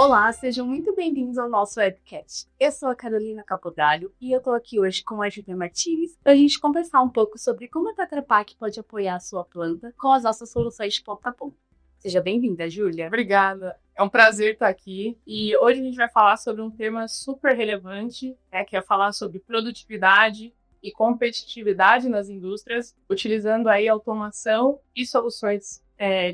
Olá, sejam muito bem-vindos ao nosso webcast. Eu sou a Carolina Capodalho e eu estou aqui hoje com a Júlia Martins para a gente conversar um pouco sobre como a Tetra Pak pode apoiar a sua planta com as nossas soluções de ponta a ponta. Seja bem-vinda, Júlia. Obrigada, é um prazer estar aqui e hoje a gente vai falar sobre um tema super relevante, que é falar sobre produtividade e competitividade nas indústrias, utilizando aí automação e soluções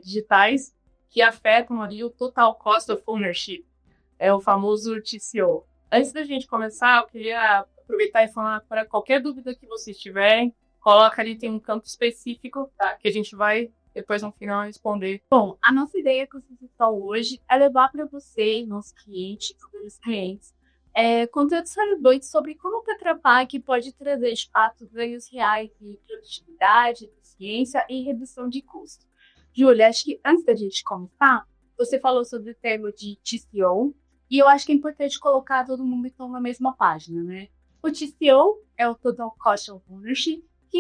digitais que afetam ali o Total Cost of Ownership, o famoso TCO. Antes da gente começar, eu queria aproveitar e falar para qualquer dúvida que vocês tiverem, coloca ali, tem um campo específico, tá? Que a gente vai depois no final responder. Bom, a nossa ideia com essa sessão hoje é levar para você, nossos clientes, futuros clientes, conteúdos relevantes sobre como o Tetra Pak pode trazer de fato ganhos reais de produtividade, eficiência e redução de custo. Júlia, acho que antes da gente começar, você falou sobre o termo de TCO, e eu acho que é importante colocar todo mundo então na mesma página, né? O TCO é o Total Cost of Ownership, que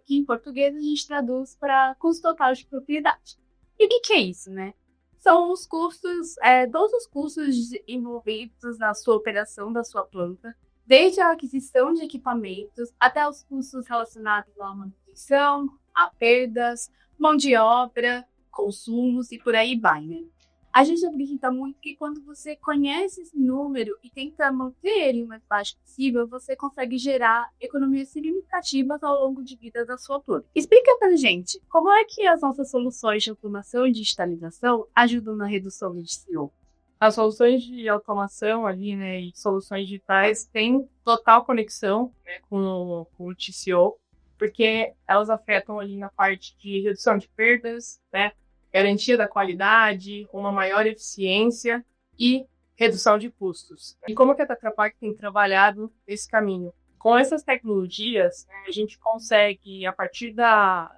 em português a gente traduz para custo total de propriedade. E o que é isso, né? São os custos, todos os custos envolvidos na sua operação da sua planta, desde a aquisição de equipamentos até os custos relacionados à manutenção, a perdas, mão de obra, consumos e por aí vai, né? A gente acredita muito que quando você conhece esse número e tenta manter ele o mais baixo possível, você consegue gerar economias significativas ao longo de vida da sua planta. Explica pra gente, como é que as nossas soluções de automação e digitalização ajudam na redução do TCO? As soluções de automação ali, né, e soluções digitais têm total conexão, né, com o TCO, porque elas afetam ali na parte de redução de perdas, né, garantia da qualidade, uma maior eficiência e redução de custos. E como que a Tetra Pak tem trabalhado nesse caminho? Com essas tecnologias, a gente consegue, a partir da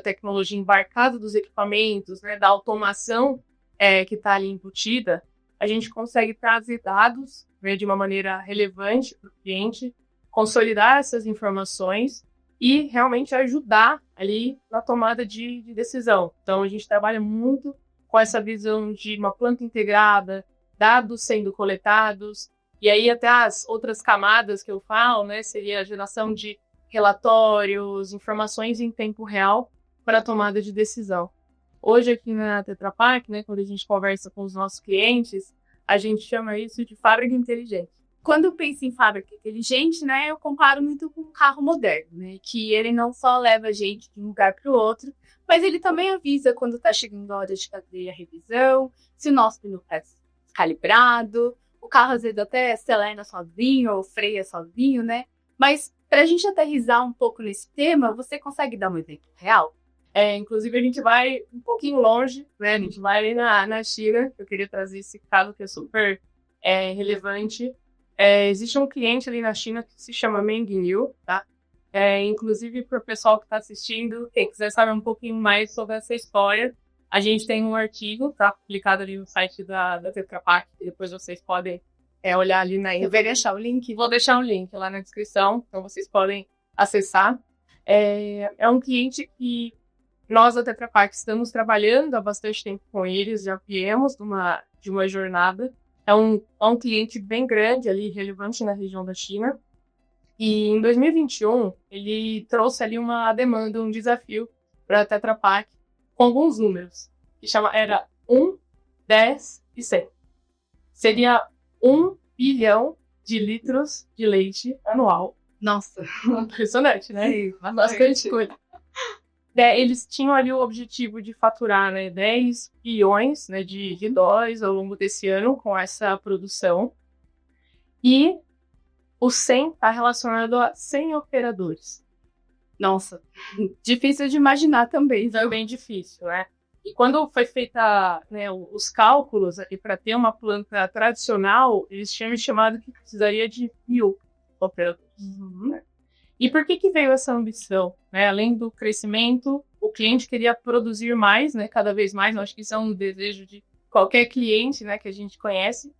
tecnologia embarcada dos equipamentos, né, da automação que está ali embutida, a gente consegue trazer dados, né, de uma maneira relevante para o cliente, consolidar essas informações e realmente ajudar ali na tomada de decisão. Então, a gente trabalha muito com essa visão de uma planta integrada, dados sendo coletados, e aí até as outras camadas que eu falo, né, seria a geração de relatórios, informações em tempo real para a tomada de decisão. Hoje aqui na Tetra Pak, né, quando a gente conversa com os nossos clientes, a gente chama isso de fábrica inteligente. Quando eu penso em fábrica inteligente, né, eu comparo muito com um carro moderno, né, que ele não só leva a gente de um lugar para o outro, mas ele também avisa quando está chegando a hora de fazer a revisão, se o nosso pneu está descalibrado, o carro às vezes até acelera sozinho ou freia sozinho, né? Mas para a gente aterrissar um pouco nesse tema, você consegue dar um exemplo real? Inclusive, a gente vai um pouquinho longe, né? A gente vai ali na China, eu queria trazer esse caso que é super relevante. Existe um cliente ali na China que se chama Meng Liu, tá? Inclusive, para o pessoal que está assistindo, quem quiser saber um pouquinho mais sobre essa história, a gente tem um artigo, tá? Publicado ali no site da Tetra Pak, e depois vocês podem olhar ali na... Eu vou deixar o link. Vou deixar um link lá na descrição, então vocês podem acessar. É um cliente que nós da Tetra Pak estamos trabalhando há bastante tempo com eles, já viemos de uma jornada. É um cliente bem grande ali, relevante na região da China. E em 2021, ele trouxe ali uma demanda, um desafio para a Tetra Pak com alguns números. Que era 1, 10 e 100. Seria 1 bilhão de litros de leite anual. Nossa, impressionante, né? Sim, bastante coisa. Eles tinham ali o objetivo de faturar, né, 10 bilhões, né, de dólares ao longo desse ano com essa produção. E o 100 está relacionado a 100 operadores. Nossa, difícil de imaginar também. É bem difícil, né? E quando foi feita, né, os cálculos para ter uma planta tradicional, eles tinham me chamado que precisaria de 1.000 operadores. Né? E por que veio essa ambição? Né? Além do crescimento, o cliente queria produzir mais, né? Cada vez mais. Eu acho que isso é um desejo de qualquer cliente, né, que a gente conhece.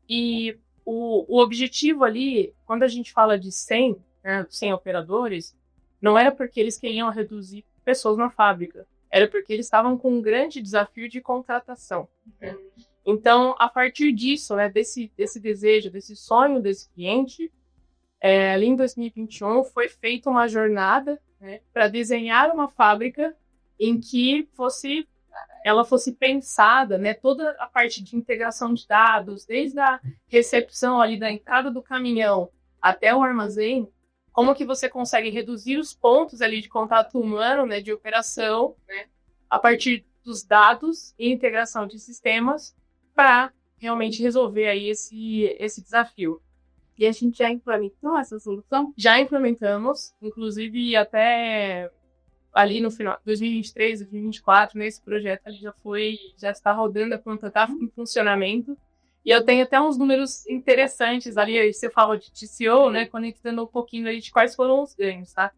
E o objetivo ali, quando a gente fala de 100, né, 100 operadores, não era porque eles queriam reduzir pessoas na fábrica. Era porque eles estavam com um grande desafio de contratação. Né? Então, a partir disso, né, desse desejo, desse sonho desse cliente, ali em 2021 foi feita uma jornada, né, para desenhar uma fábrica em que ela fosse pensada, né, toda a parte de integração de dados, desde a recepção ali da entrada do caminhão até o armazém, como que você consegue reduzir os pontos ali de contato humano, né, de operação, né, a partir dos dados e integração de sistemas para realmente resolver aí esse desafio. E a gente já implementou essa solução? Já implementamos, inclusive até ali no final de 2023, 2024, nesse projeto ali já está rodando, a planta está em funcionamento. E eu tenho até uns números interessantes ali, você fala de TCO, né, conectando um pouquinho aí de quais foram os ganhos, tá?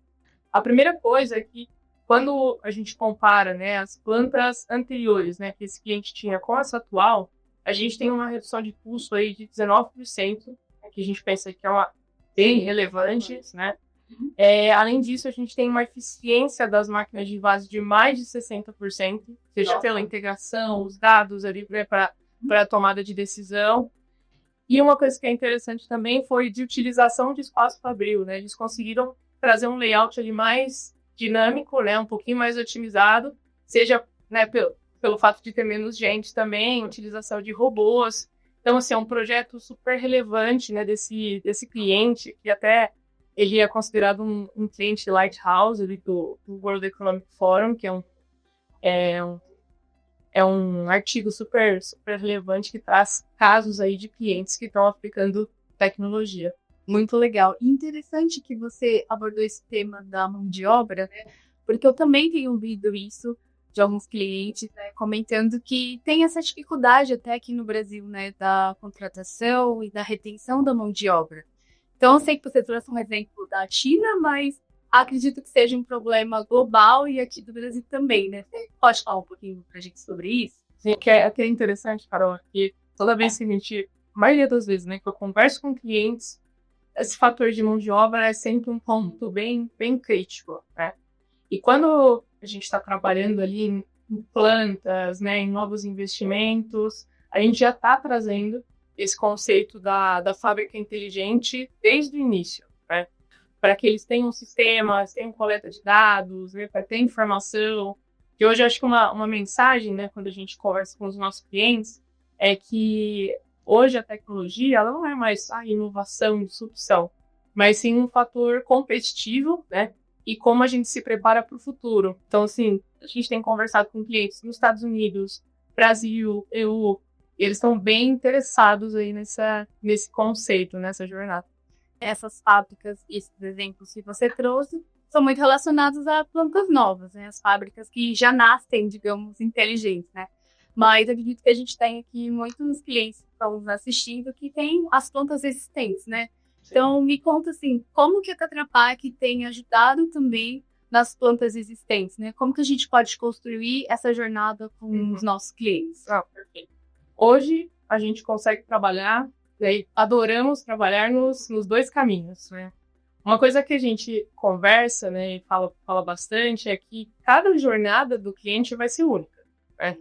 A primeira coisa é que quando a gente compara, né, as plantas anteriores, né, que esse cliente tinha com essa atual, a gente tem uma redução de custo aí de 19%, que a gente pensa que é bem relevante, né? Além disso, a gente tem uma eficiência das máquinas de invase de mais de 60%, seja pela integração, os dados ali para a tomada de decisão. E uma coisa que é interessante também foi de utilização de espaço fabril, né? Eles conseguiram trazer um layout ali mais dinâmico, né? Um pouquinho mais otimizado, seja, né, pelo fato de ter menos gente também, utilização de robôs. Então, assim, é um projeto super relevante, né, desse cliente, que até ele é considerado um cliente lighthouse ali do World Economic Forum, que é um artigo super, super relevante que traz casos aí de clientes que estão aplicando tecnologia. Muito legal. E interessante que você abordou esse tema da mão de obra, né? Porque eu também tenho ouvido isso de alguns clientes, né, comentando que tem essa dificuldade até aqui no Brasil, né, da contratação e da retenção da mão de obra. Então, eu sei que você trouxe um exemplo da China, mas acredito que seja um problema global e aqui do Brasil também, né? Você pode falar um pouquinho pra gente sobre isso? Sim, que é interessante, Carol, que toda vez que a maioria das vezes, né, que eu converso com clientes, esse fator de mão de obra é sempre um ponto bem, bem crítico, né? E quando a gente está trabalhando ali em plantas, né, em novos investimentos, a gente já está trazendo esse conceito da fábrica inteligente desde o início, né? Para que eles tenham sistemas, tenham coleta de dados, né, para ter informação. E hoje eu acho que uma mensagem, né, quando a gente conversa com os nossos clientes, é que hoje a tecnologia ela não é mais a inovação e disrupção, mas sim um fator competitivo, né? E como a gente se prepara para o futuro. Então, assim, a gente tem conversado com clientes nos Estados Unidos, Brasil, EU, e eles estão bem interessados aí nesse conceito, nessa jornada. Essas fábricas, esses exemplos que você trouxe, são muito relacionados a plantas novas, né? As fábricas que já nascem, digamos, inteligentes, né? Mas acredito que a gente tem aqui muitos clientes que estão nos assistindo que têm as plantas existentes, né? Então, me conta, assim, como que a Tetra Pak tem ajudado também nas plantas existentes, né? Como que a gente pode construir essa jornada com os nossos clientes? Perfeito. Hoje, a gente consegue trabalhar, né, adoramos trabalhar nos dois caminhos, né? Uma coisa que a gente conversa, né, e fala bastante é que cada jornada do cliente vai ser única, né?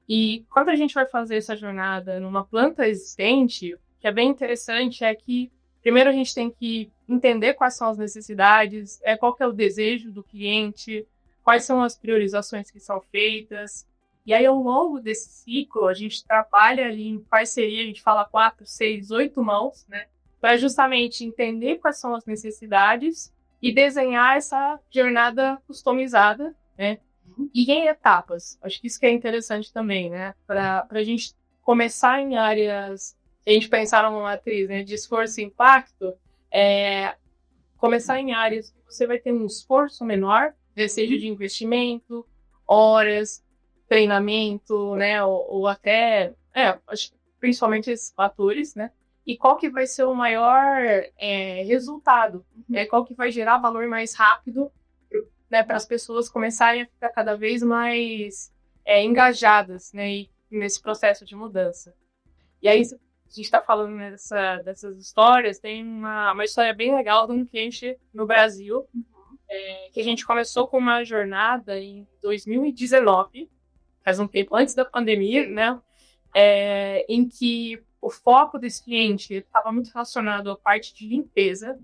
E quando a gente vai fazer essa jornada numa planta existente, o que é bem interessante é que primeiro a gente tem que entender quais são as necessidades, qual que é o desejo do cliente, quais são as priorizações que são feitas. E aí, ao longo desse ciclo, a gente trabalha ali em parceria, a gente fala 4, 6, 8 mãos, né? Para justamente entender quais são as necessidades e desenhar essa jornada customizada, né? E em etapas. Acho que isso que é interessante também, né? Para a gente começar em áreas... A gente pensar numa matriz, né, de esforço e impacto, começar em áreas que você vai ter um esforço menor, seja de investimento, horas, treinamento, né, ou até, principalmente esses fatores, né, e qual que vai ser o maior resultado, qual que vai gerar valor mais rápido, né, para as pessoas começarem a ficar cada vez mais engajadas, né, nesse processo de mudança. E aí, a gente está falando dessas histórias, tem uma história bem legal de um cliente no Brasil, que a gente começou com uma jornada em 2019, faz um tempo antes da pandemia, né? em que o foco desse cliente estava muito relacionado à parte de limpeza.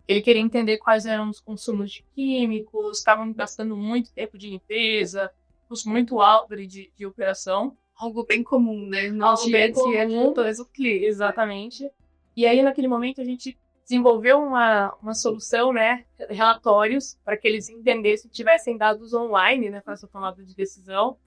Ele queria entender quais eram os consumos de químicos, estavam gastando muito tempo de limpeza, custo muito alto de operação. Algo bem comum, né? Algo bem comum, exatamente. E aí, naquele momento, a gente desenvolveu uma solução, né, relatórios, para que eles entendessem, tivessem dados online, né, para essa tomada de decisão.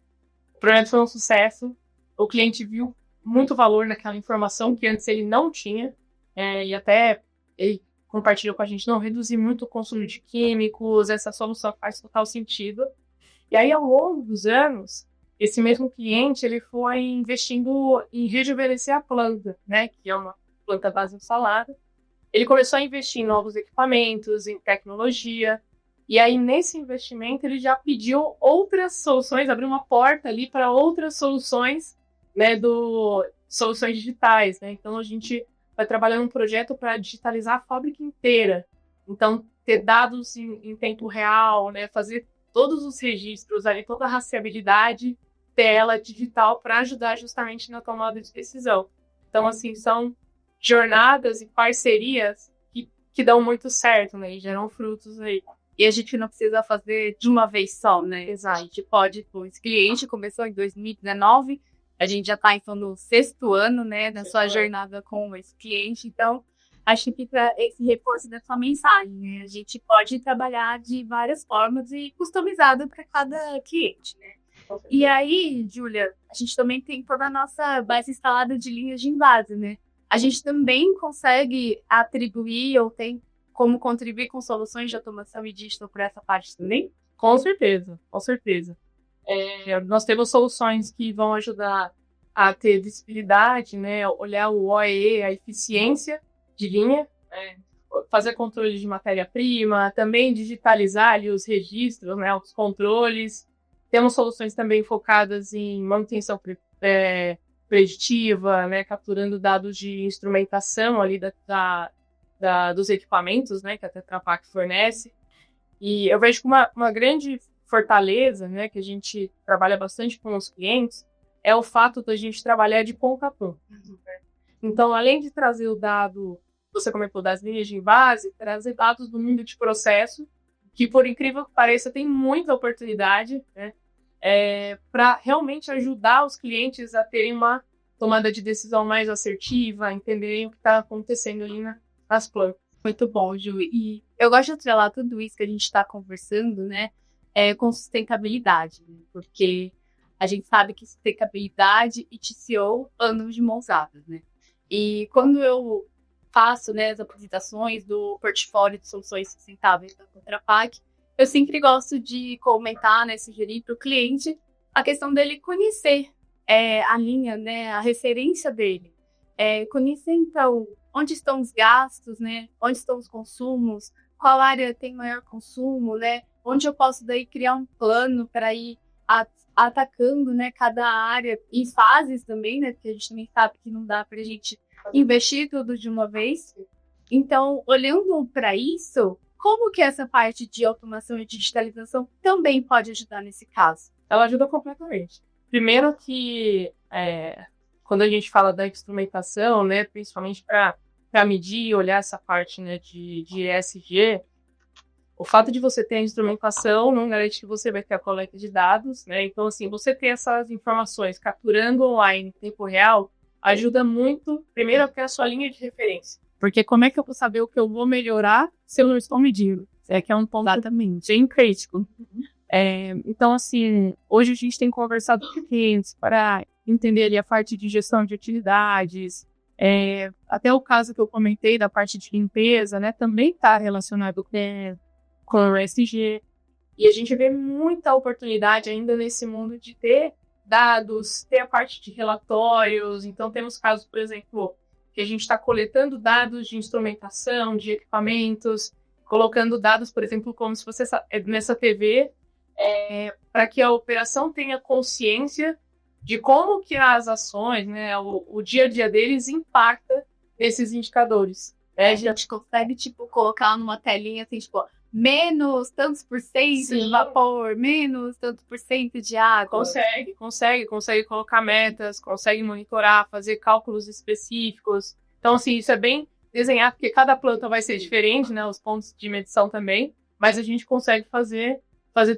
O projeto foi um sucesso. O cliente viu muito valor naquela informação que antes ele não tinha, e até ele compartilhou com a gente, não, reduzir muito o consumo de químicos, essa solução faz total sentido. E aí, ao longo dos anos, esse mesmo cliente ele foi investindo em rejuvenescer a planta, né, que é uma planta base de salada. Ele começou a investir em novos equipamentos, em tecnologia, e aí nesse investimento ele já pediu outras soluções, abriu uma porta ali para outras soluções, né, soluções digitais, né? Então a gente vai trabalhar num projeto para digitalizar a fábrica inteira. Então ter dados em tempo real, né, fazer todos os registros ali, toda a rastreabilidade, ter ela digital para ajudar justamente na tomada de decisão. Então assim, são jornadas e parcerias que dão muito certo, né? E geram frutos aí. E a gente não precisa fazer de uma vez só, né? Exato. A gente pode, esse cliente começou em 2019, a gente já está então no 6º ano, né, da sua jornada com esse cliente. Então, acho que para esse reforço dessa mensagem, né, a gente pode trabalhar de várias formas e customizado para cada cliente, né? E aí, Júlia, a gente também tem toda a nossa base instalada de linhas de invase, né? A gente também consegue atribuir ou tem como contribuir com soluções de automação e digital para essa parte também? Com certeza, com certeza. Nós temos soluções que vão ajudar a ter visibilidade, né, olhar o OEE, a eficiência de linha, fazer controle de matéria-prima, também digitalizar ali os registros, né, os controles. Temos soluções também focadas em manutenção preditiva, né, capturando dados de instrumentação ali dos equipamentos, né, que a Tetra Pak fornece. E eu vejo que uma grande fortaleza, né, que a gente trabalha bastante com os clientes, é o fato da gente trabalhar de ponta a ponta. Então, além de trazer o dado, você comentou das linhas de base, trazer dados do mundo de processo, que por incrível que pareça, tem muita oportunidade, né, para realmente ajudar os clientes a terem uma tomada de decisão mais assertiva, entenderem o que está acontecendo ali nas plantas. Muito bom, Ju. E eu gosto de atrelar tudo isso que a gente está conversando, né, com sustentabilidade, né? Porque a gente sabe que sustentabilidade e TCO andam de mãos dadas, né? E quando eu faço, né, as apresentações do portfólio de soluções sustentáveis da Tetra Pak, eu sempre gosto de comentar, né, sugerir para o cliente a questão dele conhecer a linha, né, a referência dele. Conhecer, então, onde estão os gastos, né, onde estão os consumos, qual área tem maior consumo, né, onde eu posso daí criar um plano para ir atacando, né, cada área em fases também, né, porque a gente também sabe que não dá para a gente investir tudo de uma vez. Então, olhando para isso, como que essa parte de automação e digitalização também pode ajudar nesse caso? Ela ajuda completamente. Primeiro que, quando a gente fala da instrumentação, né, principalmente para medir e olhar essa parte, né, de ESG, o fato de você ter a instrumentação não garante que você vai ter a coleta de dados, né? Então, assim, você ter essas informações capturando online em tempo real ajuda muito, primeiro, a ter a sua linha de referência. Porque como é que eu vou saber o que eu vou melhorar se eu não estou medindo? Que é um ponto bem crítico. Então, assim, hoje a gente tem conversado com clientes para entender ali a parte de gestão de utilidades. Até o caso que eu comentei da parte de limpeza, né, também está relacionado com o ESG. E a gente vê muita oportunidade ainda nesse mundo de ter dados, ter a parte de relatórios. Então, temos casos, por exemplo, que a gente está coletando dados de instrumentação, de equipamentos, colocando dados, por exemplo, como se fosse nessa TV, para que a operação tenha consciência de como que as ações, né, o dia a dia deles impacta esses indicadores. A gente consegue, colocar numa telinha, assim, menos tantos por cento de vapor, menos tantos por cento de água? Consegue colocar metas, consegue monitorar, fazer cálculos específicos. Então, assim, isso é bem desenhado, porque cada planta vai ser diferente, né? Os pontos de medição também, mas a gente consegue fazer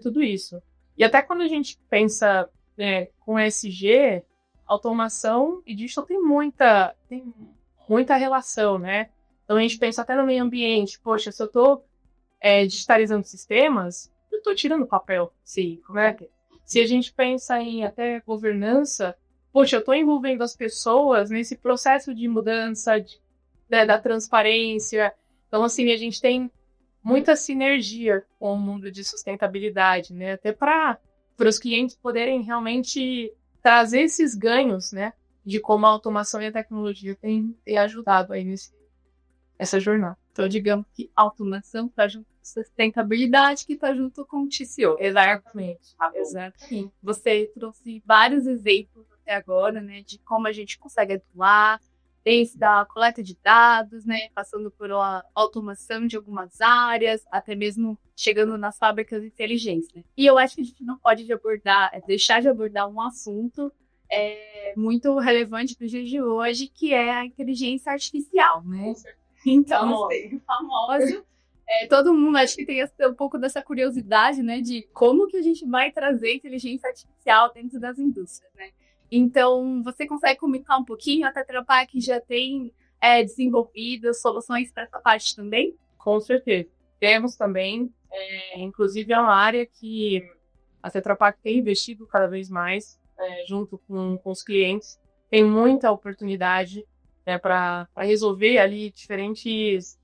tudo isso. E até quando a gente pensa, né, com ESG, automação e digital tem muita relação, né? Então a gente pensa até no meio ambiente. Poxa, se eu estou digitalizando sistemas, eu estou tirando papel. Sim, né? Se a gente pensa em até governança, poxa, eu estou envolvendo as pessoas nesse processo de mudança, da transparência. Então, assim, a gente tem muita sinergia com o mundo de sustentabilidade, né? Até para os clientes poderem realmente trazer esses ganhos, né? De como a automação e a tecnologia tem ajudado aí nessa jornada. Então, digamos que a automação está junto com sustentabilidade, que está junto com o TCO. Exatamente. Exatamente. Você trouxe vários exemplos até agora, né? De como a gente consegue atuar, desde a coleta de dados, né, passando por a automação de algumas áreas, até mesmo chegando nas fábricas inteligentes, né? E eu acho que a gente não pode deixar de abordar um assunto muito relevante para os dias de hoje, que é a inteligência artificial, né? Então, famoso. Todo mundo acho que tem um pouco dessa curiosidade, né, de como que a gente vai trazer inteligência artificial dentro das indústrias, né? Então, você consegue comentar um pouquinho? A Tetra Pak já tem desenvolvido soluções para essa parte também? Com certeza. Temos também, inclusive é uma área que a Tetra Pak tem investido cada vez mais, junto com os clientes. Tem muita oportunidade, né, para resolver ali diferentes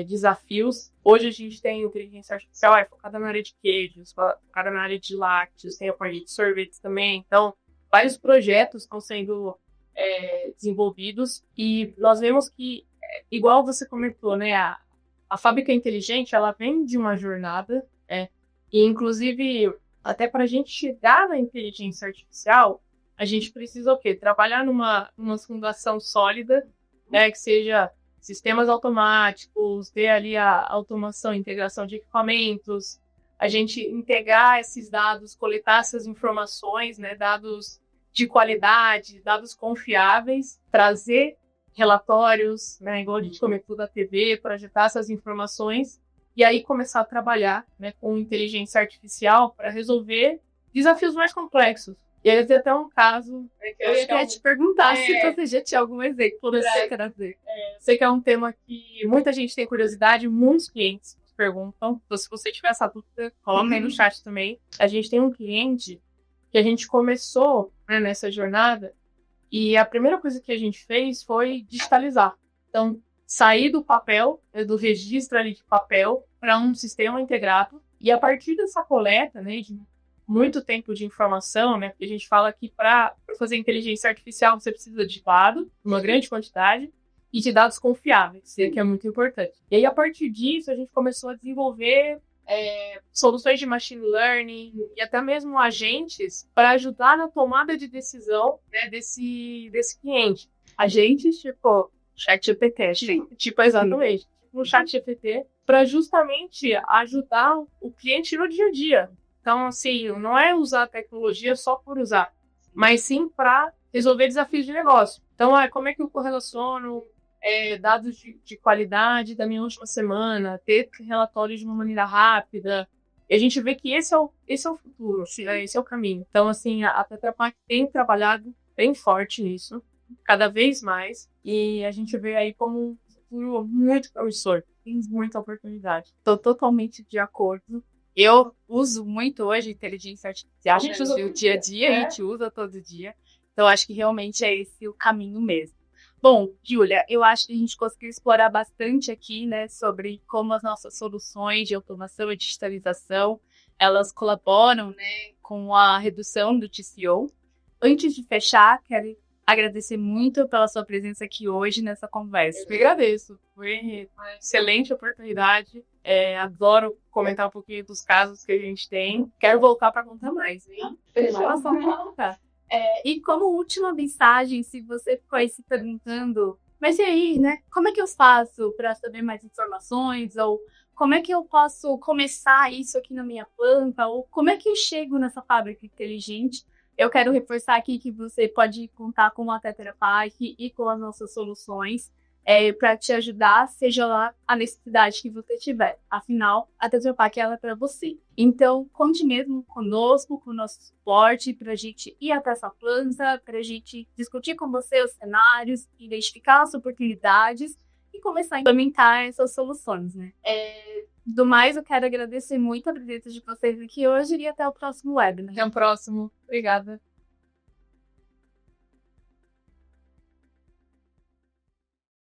desafios. Hoje a gente tem inteligência artificial focada na área de queijos, focada na área de lácteos, tem a parte de sorvetes também. Então, vários projetos estão sendo desenvolvidos e nós vemos que, igual você comentou, né, a fábrica inteligente, ela vem de uma jornada, e inclusive, até para a gente chegar na inteligência artificial, a gente precisa o quê? Trabalhar numa fundação sólida, né, que seja sistemas automáticos, ter ali a automação e integração de equipamentos, a gente integrar esses dados, coletar essas informações, né, dados de qualidade, dados confiáveis, trazer relatórios, né, igual a gente comentou da TV, projetar essas informações e aí começar a trabalhar, né, com inteligência artificial para resolver desafios mais complexos. E aí tem até um caso, né, que eu ia até te perguntar se você já tinha algum exemplo desse trazer. Sei que é um tema que muita gente tem curiosidade, muitos clientes perguntam. Então, se você tiver essa dúvida, coloca aí no chat também. A gente tem um cliente que a gente começou, né, nessa jornada e a primeira coisa que a gente fez foi digitalizar. Então, sair do papel, do registro ali de papel, para um sistema integrado. E a partir dessa coleta, né, de muito tempo de informação, né, porque a gente fala que para fazer inteligência artificial você precisa de dados, uma grande quantidade, e de dados confiáveis, que é muito importante. E aí, a partir disso, a gente começou a desenvolver soluções de machine learning e até mesmo agentes para ajudar na tomada de decisão, né, desse cliente. Agentes tipo ChatGPT, tipo exatamente, tipo um ChatGPT, para justamente ajudar o cliente no dia a dia. Então, assim, não é usar a tecnologia só por usar, mas sim para resolver desafios de negócio. Então, como é que eu correlaciono dados de qualidade da minha última semana, ter relatórios de uma maneira rápida. E a gente vê que esse é o futuro, né? Esse é o caminho. Então, assim, a Tetra Pak tem trabalhado bem forte nisso, cada vez mais, e a gente vê aí como um futuro muito promissor. Tem muita oportunidade. Estou totalmente de acordo. Eu uso muito hoje inteligência artificial. A gente usa no dia a dia, a gente usa todo dia. Então, acho que realmente é esse o caminho mesmo. Bom, Júlia, eu acho que a gente conseguiu explorar bastante aqui, né, sobre como as nossas soluções de automação e digitalização, elas colaboram, né, com a redução do TCO. Antes de fechar, quero agradecer muito pela sua presença aqui hoje nessa conversa. Eu agradeço. Foi uma excelente oportunidade. Adoro comentar um pouquinho dos casos que a gente tem. Quero voltar para contar mais, hein? Nossa, contar. E como última mensagem, se você ficou aí se perguntando, mas e aí, né? Como é que eu faço para saber mais informações? Ou como é que eu posso começar isso aqui na minha planta? Ou como é que eu chego nessa fábrica inteligente? Eu quero reforçar aqui que você pode contar com a Tetra Pak e com as nossas soluções para te ajudar, seja lá a necessidade que você tiver. Afinal, a Tetra Pak ela é para você. Então, conte mesmo conosco, com o nosso suporte, para a gente ir até essa planta, para a gente discutir com você os cenários, identificar as oportunidades e começar a implementar essas soluções, né? Do mais, eu quero agradecer muito a presença de vocês aqui hoje e até o próximo webinar. Até o próximo. Obrigada.